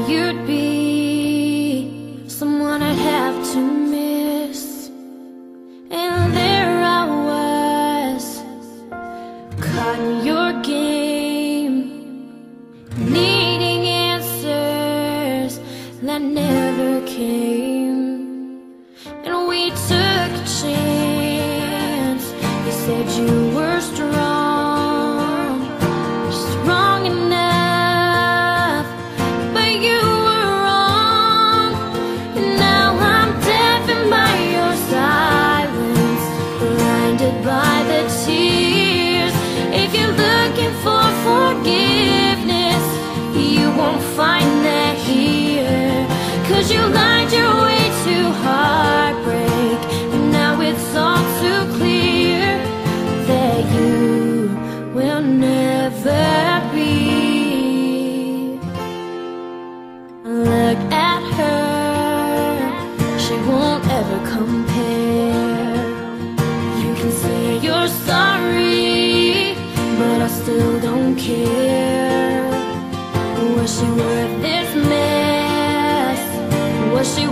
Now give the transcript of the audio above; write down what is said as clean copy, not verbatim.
you'd be someone I'd have to miss. And there I was, caught in your game, needing answers that never came. And we took a chance. You said you were strong, strong enough, but you were wrong. And now I'm deafened by your silence, blinded by the tears. If you're looking for forgiveness, you won't find that here, 'cause you lied your way to heartbreak. And now it's all too clear that you will never be. Look at her, she won't ever compare. You can say you're sorry, but I still don't care. Was she worth this mess? Was she